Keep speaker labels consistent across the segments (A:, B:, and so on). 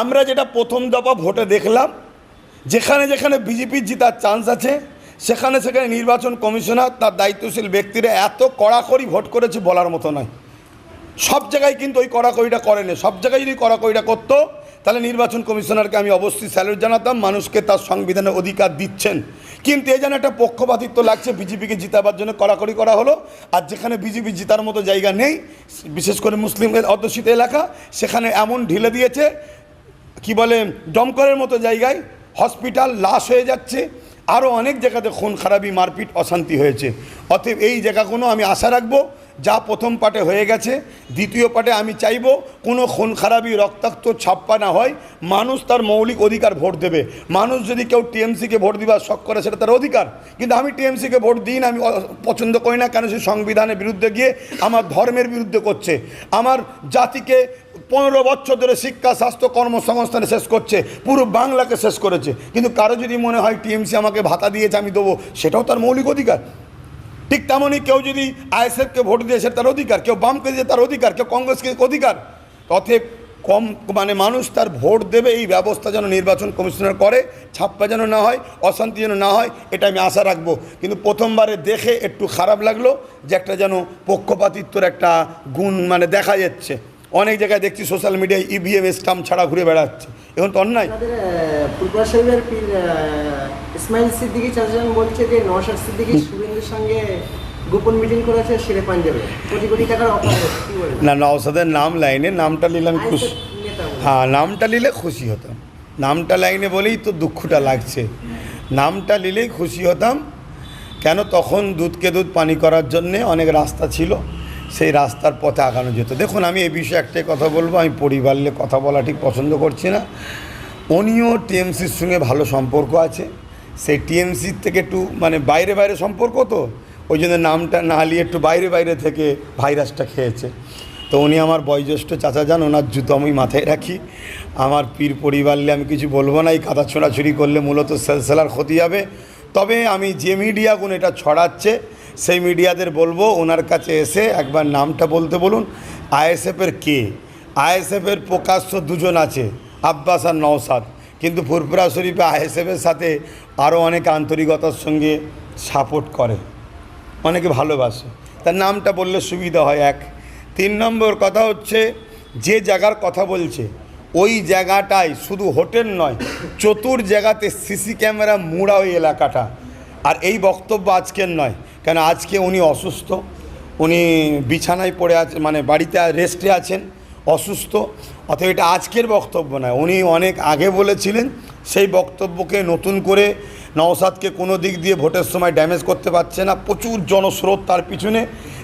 A: আমরা যেটা প্রথম দফা ভোটে দেখলাম, যেখানে যেখানে বিজেপির জেতার চান্স আছে সেখানে সেখানে নির্বাচন কমিশনার তার দায়িত্বশীল ব্যক্তিরা এত কড়াকড়ি ভোট করেছে বলার মতো নয়। সব জায়গায় কিন্তু ওই কড়াকড়িটা করেনি। সব জায়গায় যদি কড়াকড়িটা করতো তাহলে নির্বাচন কমিশনারকে আমি অবশ্যই স্যালুট জানাতাম, মানুষকে তার সংবিধানের অধিকার দিচ্ছেন। কিন্তু এই যেন একটা পক্ষপাতিত্ব লাগছে, বিজেপিকে জিতাবার জন্য কড়াকড়ি করা হলো, আর যেখানে বিজেপি জিতার মতো জায়গা নেই, বিশেষ করে মুসলিমদের অধ্যুষিত এলাকা, সেখানে এমন ঢিলে দিয়েছে কি বলে দমকলের মতো জায়গায় হসপিটাল লাশ হয়ে যাচ্ছে, আরও অনেক জায়গাতে খুন খারাপি মারপিট অশান্তি হয়েছে। অতএব এই জায়গাগুলো আমি আশা রাখবো যা প্রথম পার্টে হয়ে গেছে, দ্বিতীয় পার্টে আমি চাইব কোনো খুন খারাপি রক্তাক্ত ছাপ্পা না হয়। মানুষ তার মৌলিক অধিকার ভোট দেবে। মানুষ যদি কেউ টিএমসিকে ভোট দিবার শখ করে সেটা তার অধিকার, কিন্তু আমি টিএমসিকে ভোট দিই না, আমি পছন্দ করি না। কেন? সে সংবিধানের বিরুদ্ধে গিয়ে আমার ধর্মের বিরুদ্ধে করছে, আমার জাতিকে 15 বছর ধরে শিক্ষা স্বাস্থ্য কর্মসংস্থানে শেষ করছে, পুরো বাংলাকে শেষ করেছে। কিন্তু কারো যদি মনে হয় টিএমসি আমাকে ভাতা দিয়েছে আমি দেবো, সেটাও তার মৌলিক অধিকার। ঠিক তেমনই কেউ যদি আইএসএফকে ভোট দিয়েছে তার অধিকার, কেউ বামকে দিয়ে তার অধিকার, কেউ কংগ্রেসকে অধিকার। অতএব মানুষ তার ভোট দেবে, এই ব্যবস্থা যেন নির্বাচন কমিশনার করে, ছাপ্পা যেন না হয়, অশান্তি যেন না হয়, এটা আমি আশা রাখবো। কিন্তু প্রথমবারে দেখে একটু খারাপ লাগলো যে একটা যেন পক্ষপাতিত্বর একটা গুণ দেখা যাচ্ছে। অনেক জায়গায় দেখছি সোশ্যাল মিডিয়ায় ইভিএম স্টাম্প ছাড়া ঘুরে বেড়াচ্ছে, এখন তো অন্যায়।
B: ফুলপুরা শহরের ইসমাইল সিদ্দিকী চাচান বলছে যে নওশাদ সিদ্দিকী শুভেন্দুর সঙ্গে গোপন মিটিং করেছে শেরে পাঞ্জাবে, কোটি কোটি টাকার অফার।
A: না, নওশাদের নাম লাইনে, নামটা নিলাম খুশি। হ্যাঁ, নামটা নিলে খুশি হতাম। নামটা লাইনে বলেই তো দুঃখটা লাগছে। নামটা নিলেই খুশি হতাম। কেন? তখন দুধকে দুধ পানি করার জন্যে অনেক রাস্তা ছিল, সেই রাস্তার পথে আগানো যেত। দেখুন, আমি এই বিষয়ে একটাই কথা বলবো, আমি পরিবার নিয়ে কথা বলা ঠিক পছন্দ করছি না। উনিও টিএমসির সঙ্গে ভালো সম্পর্ক আছে, সেই টিএমসির থেকে একটু বাইরে বাইরে সম্পর্ক, তো ওই জন্য নামটা না নিয়ে একটু বাইরে বাইরে থেকে ভাইরাসটা খেয়েছে। তো উনি আমার বয়োজ্যেষ্ঠ চাচা যান, ওনার জুতো আমি মাথায় রাখি। আমার পীর পরিবার নিয়ে আমি কিছু বলবো না, এই কাদা ছোড়াছুড়ি করলে মূলত সেলসেলার ক্ষতি হবে। তবে আমি যে মিডিয়াগুলো এটা ছড়াচ্ছে সেই মিডিয়াদের বলবো ওনার কাছে এসে একবার নামটা বলতে বলুন। আইএসএফের কে? আইএসএফের প্রকাশ্য দুজন আছে, আব্বাস আর নওশাদ, কিন্তু ফুরফুরা শরীফে আইএসএফের সাথে আরও অনেক আন্তরিকতার সঙ্গে সাপোর্ট করে, অনেকে ভালোবাসে। তার নামটা বললে সুবিধা হয়। 1 3 নম্বর কথা হচ্ছে, যে জায়গার কথা বলছে ওই জায়গাটায় শুধু হোটেল নয়, চতুর জায়গাতে সিসি ক্যামেরা মুড়া ওই এলাকাটা। আর এই বক্তব্য আজকের নয়, কেন আজকে উনি অসুস্থ, উনি বিছানায় পড়ে আছে, বাড়িতে রেস্টে আছেন, অসুস্থ। অতএব এটা আজকের বক্তব্য নয়, উনি অনেক আগে বলেছিলেন। সেই বক্তব্যকে নতুন করে নওশাদকে কোনো দিক দিয়ে ভোটের সময় ড্যামেজ করতে পারছে না, প্রচুর জনস্রোত তার পিছনে।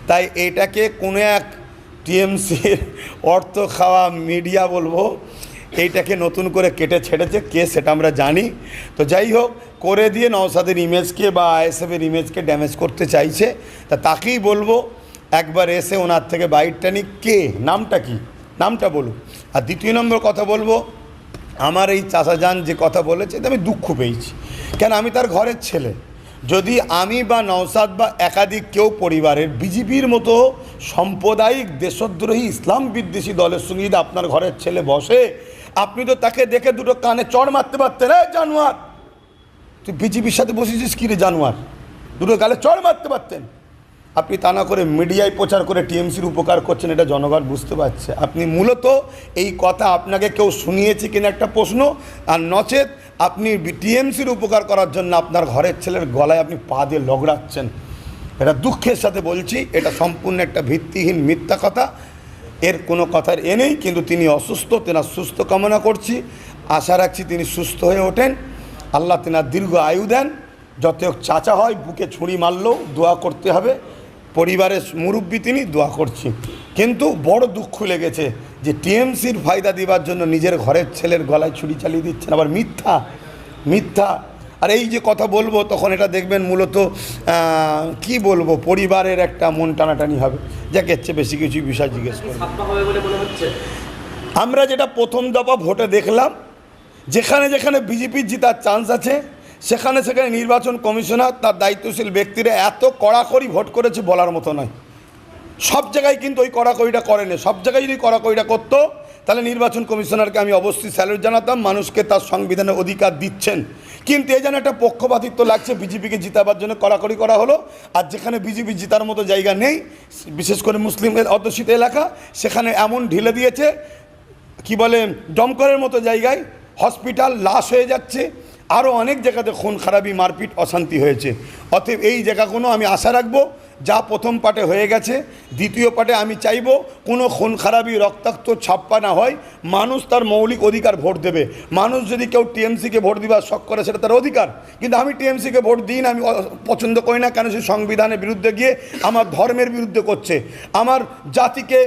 A: তাই এটাকে কোনো এক টিএমসির অর্থ খাওয়া মিডিয়া বলবো, এইটাকে নতুন করে কেটে ছেড়েছে, কে সেটা আমরা জানি। তো যাই হোক, করে দিয়ে নওশাদের ইমেজকে বা আইএসএফের ইমেজকে ড্যামেজ করতে চাইছে। তা তাকেই বলবো একবার এসে ওনার থেকে বাইকটা নিক, কে, নামটা কি, নামটা বলুন। আর দ্বিতীয় নম্বর কথা বলবো, আমার এই চাচাজান যে কথা বলেছে আমি দুঃখ পেয়েছি। কেন? আমি তার ঘরের ছেলে। যদি আমি বা নওশাদ বা একাধিক কেউ পরিবারের বিজেপির মতো সাম্প্রদায়িক দেশদ্রোহী ইসলাম বিদ্বেষী দলের সঙ্গে যদি আপনার ঘরের ছেলে বসে, আপনি তো তাকে দেখে দুটো কানে চড় মারতে পারতেন, জানোয়ার তুই বিজেপির সাথে বসেছিস কি রে জানোয়ার, দুটো গালে চড় মারতে পারতেন। আপনি তা না করে মিডিয়ায় প্রচার করে টিএমসির উপকার করছেন, এটা জনগণ বুঝতে পারছে। আপনি মূলত এই কথা আপনাকে কেউ শুনিয়েছে কিনা একটা প্রশ্ন, আর নচেত আপনি টিএমসির উপকার করার জন্য আপনার ঘরের ছেলের গলায় আপনি পা দিয়ে লগড়াচ্ছেন। এটা দুঃখের সাথে বলছি, এটা সম্পূর্ণ একটা ভিত্তিহীন মিথ্যা কথা, এর কোনো কথার নেই। কিন্তু তিনি অসুস্থ, তেনার সুস্থ কামনা করছি, আশা রাখছি তিনি সুস্থ হয়ে ওঠেন, আল্লাহ তেনার দীর্ঘ আয়ু দেন। যত চাচা হয় বুকে ছুরি মারলেও দোয়া করতে হবে, পরিবারের মুরব্বী তিনি, দোয়া করছি। কিন্তু বড় দুঃখ লেগেছে যে টিএমসির ফায়দা দেওয়ার জন্য নিজের ঘরের ছেলের গলায় ছুরি চালিয়ে দিচ্ছেন, আবার মিথ্যা মিথ্যা। আর এই যে কথা বলবো তখন এটা দেখবেন মূলত কি বলবো, পরিবারের একটা মন টানাটানি হবে, যাকে হচ্ছে বেশি কিছু বিষয় জিজ্ঞেস করবো। আমরা যেটা প্রথম দফা ভোটে দেখলাম, যেখানে যেখানে বিজেপির জেতার চান্স আছে সেখানে সেখানে নির্বাচন কমিশনার তার দায়িত্বশীল ব্যক্তিরা এত কড়াকড়ি ভোট করেছে বলার মতো নয়। সব জায়গায় কিন্তু ওই কড়াকড়িটা করেনি। সব জায়গায় যদি কড়াকড়িটা করতো তাহলে নির্বাচন কমিশনারকে আমি অবশ্যই স্যালুট জানাতাম, মানুষকে তার সংবিধানের অধিকার দিচ্ছেন। কিন্তু এই যেন একটা পক্ষপাতিত্ব লাগছে, বিজেপিকে জিতাবার জন্য কড়াকড়ি করা হলো। আর যেখানে বিজেপি জিতার মতো জায়গা নেই, বিশেষ করে মুসলিমের অধ্যুষিত এলাকা, সেখানে এমন ঢিলে দিয়েছে, কি বলে, দমকলের মতো জায়গায় হসপিটাল লাশ হয়ে যাচ্ছে, আরও অনেক জায়গাতে খুন খারাপি, মারপিট, অশান্তি হয়েছে। অতএব এই জায়গাগুলো আমি আশা রাখবো, যা প্রথম পার্টে হয়ে গেছে, দ্বিতীয় পার্টে আমি চাইবো কোনো খুন খারাপি, রক্তাক্ত ছাপ্পা না হয়। মানুষ তার মৌলিক অধিকার ভোট দেবে। মানুষ যদি কেউ টিএমসিকে ভোট দিবার শখ করে, সেটা তার অধিকার। কিন্তু আমি টিএমসিকে ভোট দিই না, আমি পছন্দ করি না। কেন? সে সংবিধানের বিরুদ্ধে গিয়ে আমার ধর্মের বিরুদ্ধে করছে, আমার জাতিকে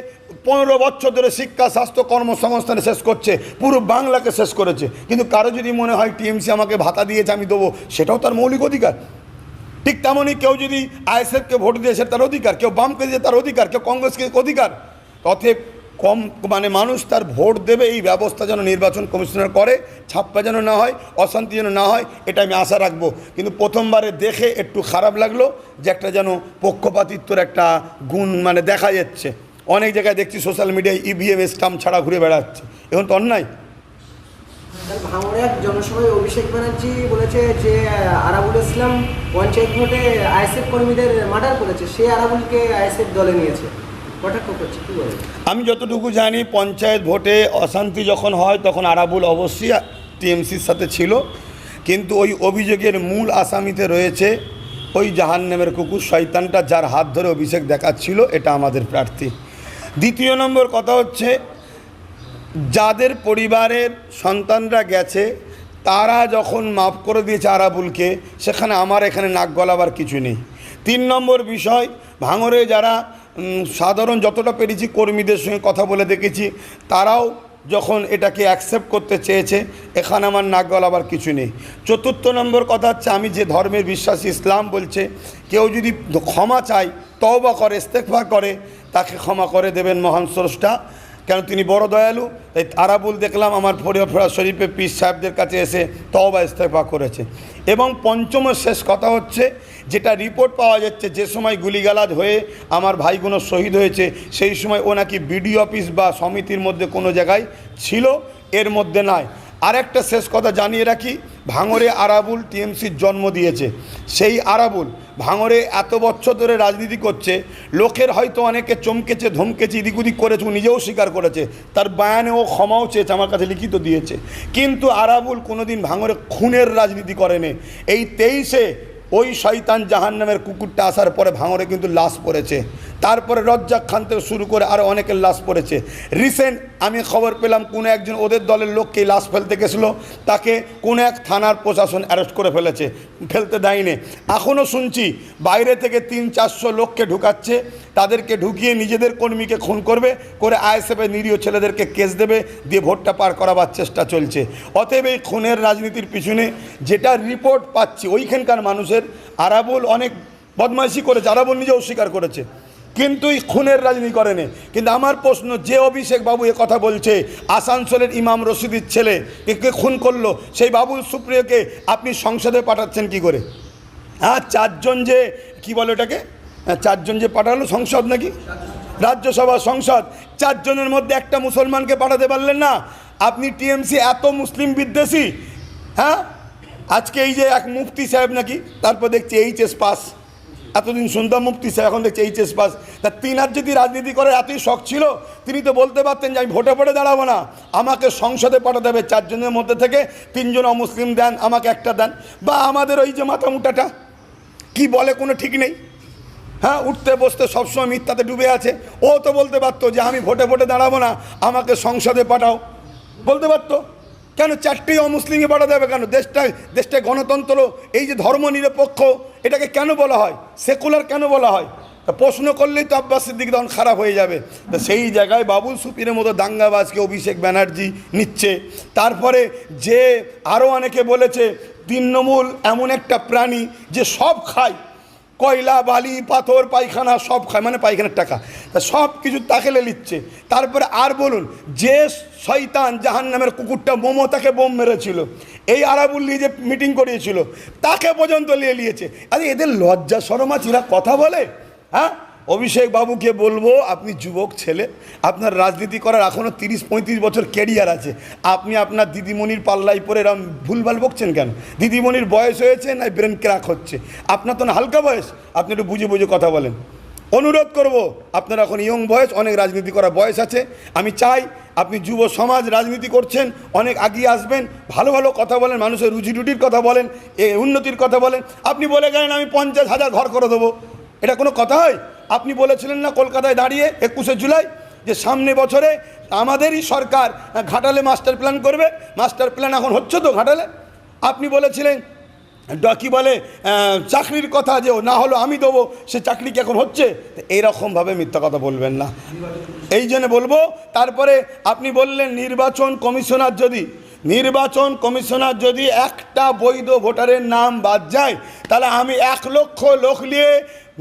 A: 15 বছর ধরে শিক্ষা, স্বাস্থ্য, কর্মসংস্থানে শেষ করছে, পুরো বাংলাকে শেষ করেছে। কিন্তু কারো যদি মনে হয় টিএমসি আমাকে ভাতা দিয়েছে, আমি দেবো, সেটাও তার মৌলিক অধিকার। ঠিক তেমনই কেউ যদি আইএসএফকে ভোট দিয়েছে, তার অধিকার। কেউ বামকে দিয়েছে, তার অধিকার। কেউ কংগ্রেসকে অধিকার। অতএব মানুষ তার ভোট দেবে, এই ব্যবস্থা যেন নির্বাচন কমিশনার করে, ছাপ্পা যেন না হয়, অশান্তি যেন না হয়, এটা আমি আশা রাখবো। কিন্তু প্রথমবারে দেখে একটু খারাপ লাগলো যে একটা যেন পক্ষপাতিত্বর একটা গুণ দেখা যাচ্ছে। অনেক জায়গায় দেখছি সোশ্যাল মিডিয়ায় ইভিএম স্টাম্প ছাড়া ঘুরে বেড়াচ্ছে, এখন তো অন্যায়।
B: ভাঙড়ে এক জনসভায় অভিষেক ব্যানার্জি বলেছে যে আরাবুল ইসলাম পঞ্চায়েত ভোটে আইএসএফ কর্মীদের মার্ডার করেছে, সে আরাবুলকে আইএসএফ দলে নিয়েছে, কটাক্ষ করছে, কি বলে?
A: আমি যতটুকু জানি, পঞ্চায়েত ভোটে অশান্তি যখন হয় তখন আরাবুল অবশ্যই টিএমসির সাথে ছিল। কিন্তু ওই অভিযোগের মূল আসামিতে রয়েছে ওই জাহান্নামের কুকুর শয়তানটা, যার হাত ধরে অভিষেক দেখাচ্ছিল, এটা আমাদের প্রার্থী। দ্বিতীয় নম্বর কথা হচ্ছে, যাদের পরিবারের সন্তানরা গেছে, তারা যখন মাফ করে দিয়েছে আরাবুলকে, সেখানে আমার এখানে নাক গলাবার কিছু নেই। 3 নম্বর বিষয়, ভাঙড়ে যারা সাধারণ যতটা পেরেছি কর্মীদের সঙ্গে কথা বলে দেখেছি, তারাও যখন এটাকে অ্যাকসেপ্ট করতে চেয়েছে, এখানে আমার নাক গলাবার কিছু নেই। 4র্থ নম্বর কথা হচ্ছে, আমি যে ধর্মের বিশ্বাসী, ইসলাম বলছে কেউ যদি ক্ষমা চায়, তওবা করে, ইস্তেগফার করে, তাকে ক্ষমা করে দেবেন মহান স্রষ্টা, কেন তিনি বড় দয়ালু। তাই আরাবুল দেখলাম আমার ফরিয়াদ শরীফে পীর সাহেবদের কাছে এসে তওবা ইস্তেগফার করেছে। এবং 5ম শেষ কথা হচ্ছে, যেটা রিপোর্ট পাওয়া যাচ্ছে, যে সময় গুলিগালাজ হয়ে আমার ভাইগুলো শহীদ হয়েছে, সেই সময় ও নাকি বিডিও অফিস বা সমিতির মধ্যে কোনো জায়গায় ছিল, এর মধ্যে নয়। আরেকটা শেষ কথা জানিয়ে রাখি, ভাঙড়ে আরাবুল টিএমসির জন্ম দিয়েছে। সেই আরাবুল ভাঙড়ে এত বছর ধরে রাজনীতি করছে, লোকের হয়তো অনেকে চমকেছে, ধমকেছে, এদিক ওদিক করেছে, ও নিজেও স্বীকার করেছে, তার বয়ানে ও ক্ষমাও চেয়েছে, আমার কাছে লিখিত দিয়েছে। কিন্তু আরাবুল কোনোদিন ভাঙড়ে খুনের রাজনীতি করেনি। এই 23-এ ওই শয়তান জাহান্নামের কুকুরটা আসার পরে ভাঙড়ে কিন্তু লাশ পড়েছে, তারপরে রজ্জাক খান থেকে শুরু করে আরও অনেকের লাশ পড়েছে। রিসেন্ট আমি খবর পেলাম, কোনো একজন ওদের দলের লোককে লাশ ফেলতে গেছিলো, তাকে কোনো এক থানার প্রশাসন অ্যারেস্ট করে ফেলতে দেয়নি। এখনও শুনছি বাইরে থেকে 300-400 লোককে ঢুকাচ্ছে, তাদেরকে ঢুকিয়ে নিজেদের কর্মীকে খুন করে আইএসএফের নিরীহ ছেলেদেরকে কেস দেবে, দিয়ে ভোটটা পার করাবার চেষ্টা চলছে। অতএব এই খুনের রাজনীতির পিছনে যেটা রিপোর্ট পাচ্ছি, ওইখানকার মানুষের আরাবুল অনেক বদমাইশি করেছে, আরাবুল নিজেও স্বীকার করেছে, কিন্তু এই খুনের রাজনীতি করেনি। কিন্তু আমার প্রশ্ন, যে অভিষেক বাবু এ কথা বলছে, আসানসোলের ইমাম রশিদির ছেলে কে খুন করলো, সেই বাবুল সুপ্রিয়কে আপনি সংসদে পাঠাচ্ছেন কি করে? হ্যাঁ, 4 জন যে কি বলে ওটাকে, 4 জন যে পাঠালো সংসদ, নাকি রাজ্যসভা, সংসদ, 4 জনের মধ্যে একটা মুসলমানকে পাঠাতে পারলেন না। আপনি টিএমসি এত মুসলিম বিদ্বেষী। হ্যাঁ, আজকে এই যে এক মুফতি সাহেব নাকি, তারপর দেখছি এইচএস পাস, এতদিন শুনতাম মুফতি সাহেব, এখন দেখছি এইচএস পাস। তা তিনার যদি রাজনীতি করার এতই শখ ছিল, তিনি তো বলতে পারতেন যে আমি ভোটে দাঁড়াবো না, আমাকে সংসদে পাঠাতে হবে, 4 জনের মধ্যে থেকে 3 জন অমুসলিম দেন, আমাকে একটা দেন। বা আমাদের ওই যে মাথা মুটাটা কি বলে, কোনো ঠিক নেই, হ্যাঁ, উঠতে বসতে সবসময় মিথ্যাতে ডুবে আছে, ও তো বলতে পারতো যে আমি ভোটে দাঁড়াবো না, আমাকে সংসদে পাঠাও, বলতে পারতো। কেন 4টেই অমুসলিমে পাঠাতে হবে? কেন? দেশটায় গণতন্ত্র, এই যে ধর্মনিরপেক্ষ, এটাকে কেন বলা হয় সেকুলার, কেন বলা হয়? তা প্রশ্ন করলেই তো আব্বাস সিদ্দিক তখন খারাপ হয়ে যাবে। তো সেই জায়গায় বাবুল সুপ্রিয়র মতো দাঙ্গাবাজকে অভিষেক ব্যানার্জি নিচ্ছে। তারপরে যে আরও অনেকে বলেছে, তৃণমূল এমন একটা প্রাণী যে সব খায়, কয়লা, বালি, পাথর, পায়খানা সব খায়, মানে পায়খানার টাকা, তা সব কিছু তাকেলে নিচ্ছে। তারপরে আর বলুন, যে শয়তান জাহান্নামের কুকুরটা মমতাকে বোম মেরেছিল, এই আরাবুল নিয়ে যে মিটিং করিয়েছিল, তাকে পর্যন্ত নিয়ে নিয়েছে। আরে এদের লজ্জা শরম আছে, এরা কথা বলে? হ্যাঁ, অভিষেক বাবুকে বলবো, আপনি যুবক ছেলে, আপনার রাজনীতি করার এখনও 30-35 বছর ক্যারিয়ার আছে। আপনি আপনার দিদিমণির পাল্লাই পরে এরকম ভুলভাল বকছেন কেন? দিদিমণির বয়স হয়েছে না ব্রেন ক্র্যাক হচ্ছে? আপনার তো না হালকা বয়স, আপনি একটু বুঝে বুঝে কথা বলেন। অনুরোধ করব, আপনার এখন ইয়ং বয়স, অনেক রাজনীতি করার বয়স আছে। আমি চাই আপনি যুব সমাজ রাজনীতি করছেন, অনেক এগিয়ে আসবেন, ভালো ভালো কথা বলেন, মানুষের রুজি রুটির কথা বলেন, উন্নতির কথা বলেন। আপনি বলে গেলেন আমি 50,000 ঘর করে দেবো, এটা কোনো কথা হয়? আপনি বলেছিলেন না কলকাতায় দাঁড়িয়ে 21শে জুলাই যে সামনে বছরে আমাদেরই সরকার ঘাটালে মাস্টার প্ল্যান করবে। মাস্টার প্ল্যান এখন হচ্ছে তো ঘাটালে। আপনি বলেছিলেন কী বলে চাকরির কথা, যে না হলো আমি দেবো, সে চাকরি কি এখন হচ্ছে? এইরকমভাবে মিথ্যা কথা বলবেন না, এই জন্য বলবো। তারপরে আপনি বললেন নির্বাচন কমিশনার যদি একটা বৈধ ভোটারের নাম বাদ যায়, তাহলে আমি 1 লক্ষ লোক নিয়ে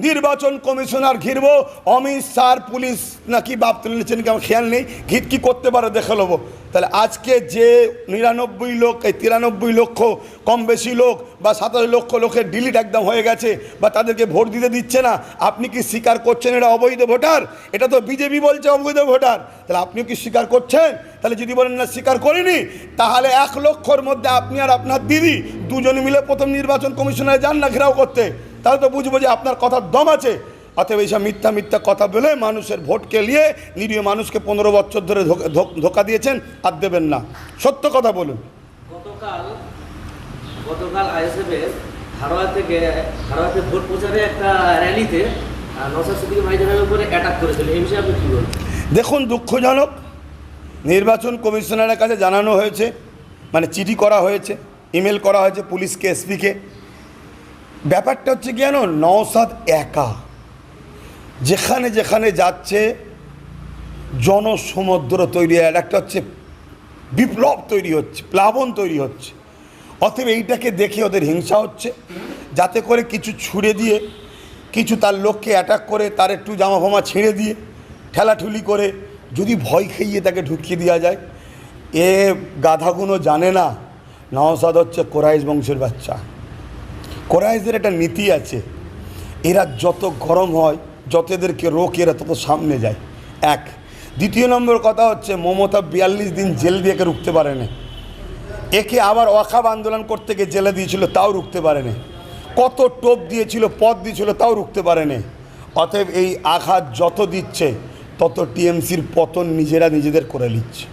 A: নির্বাচন কমিশনার ঘিরবো। অমিত শাহ পুলিশ নাকি বাপ তুলে নিচ্ছেন, কি আমার খেয়াল নেই, ঘিট কী করতে পারে দেখে নেবো। তাহলে আজকে যে 99 লোক, এই 93 লক্ষ কম বেশি লোক বা 27 লক্ষ লোকের ডিলিট একদম হয়ে গেছে, বা তাদেরকে ভোট দিতে দিচ্ছে না, আপনি কি স্বীকার করছেন এটা অবৈধ ভোটার? এটা তো বিজেপি বলছে অবৈধ ভোটার, তাহলে আপনিও কি স্বীকার করছেন? তাহলে যদি বলেন না স্বীকার করিনি, তাহলে 1 লক্ষর মধ্যে আপনি আর আপনার দিদি দুজনে মিলে প্রথম নির্বাচন কমিশনারে যান না ঘেরাও করতে, তাহলে তো বুঝবো যে আপনার কথার দম আছে। অতএব এইসব মিথ্যা কথা বলে মানুষের ভোটকে নিয়ে নিরীহ মানুষকে 15 বছর ধরে ধোকা দিয়েছেন, আর দেবেন না। সত্য কথা বলুন।
C: গতকাল আইএসএফের হারোয়াতে ভোট প্রচারে একটা র্যালিতে নওশাদ সিদ্দিকী ভাইজানের উপরে অ্যাটাক করেছিল, এই বিষয়ে আপনি কী বলছেন?
A: দেখুন, দুঃখজনক, নির্বাচন কমিশনারের কাছে জানানো হয়েছে, মানে চিঠি করা হয়েছে, ইমেল করা হয়েছে পুলিশকে, এসপিকে। ব্যাপারটা হচ্ছে কি জানো, নওশাদ একা যেখানে যাচ্ছে জনসমুদ্র তৈরি হয়, একটা হচ্ছে বিপ্লব তৈরি হচ্ছে, প্লাবন তৈরি হচ্ছে। অতএব এইটাকে দেখে ওদের হিংসা হচ্ছে, যাতে করে কিছু ছুড়ে দিয়ে, কিছু তার লোককে অ্যাটাক করে, তার একটু জামা ফামা ছিঁড়ে দিয়ে, ঠেলাঠুলি করে যদি ভয় খাইয়ে তাকে ঢুকিয়ে দেওয়া যায়। এ গাধাগুলো জানে না নওশাদ হচ্ছে কোরাইশ বংশের বাচ্চা। কোরাইশদের একটা নীতি আছে, এরা যত গরম হয়, যত এদেরকে রোকে, এরা তত সামনে যায়। এক। দ্বিতীয় নম্বর কথা হচ্ছে, মমতা 42 দিন জেল দিয়ে একে রুখতে পারে না। একে আবার ওয়াকাব আন্দোলন করতে গিয়ে জেলে দিয়েছিল, তাও রুখতে পারে না। কত টোপ দিয়েছিল, পদ দিয়েছিল, তাও রুখতে পারে না। অতএব এই আঘাত যত দিচ্ছে, তত টিএমসির পতন নিজেরা নিজেদের করে নিচ্ছে।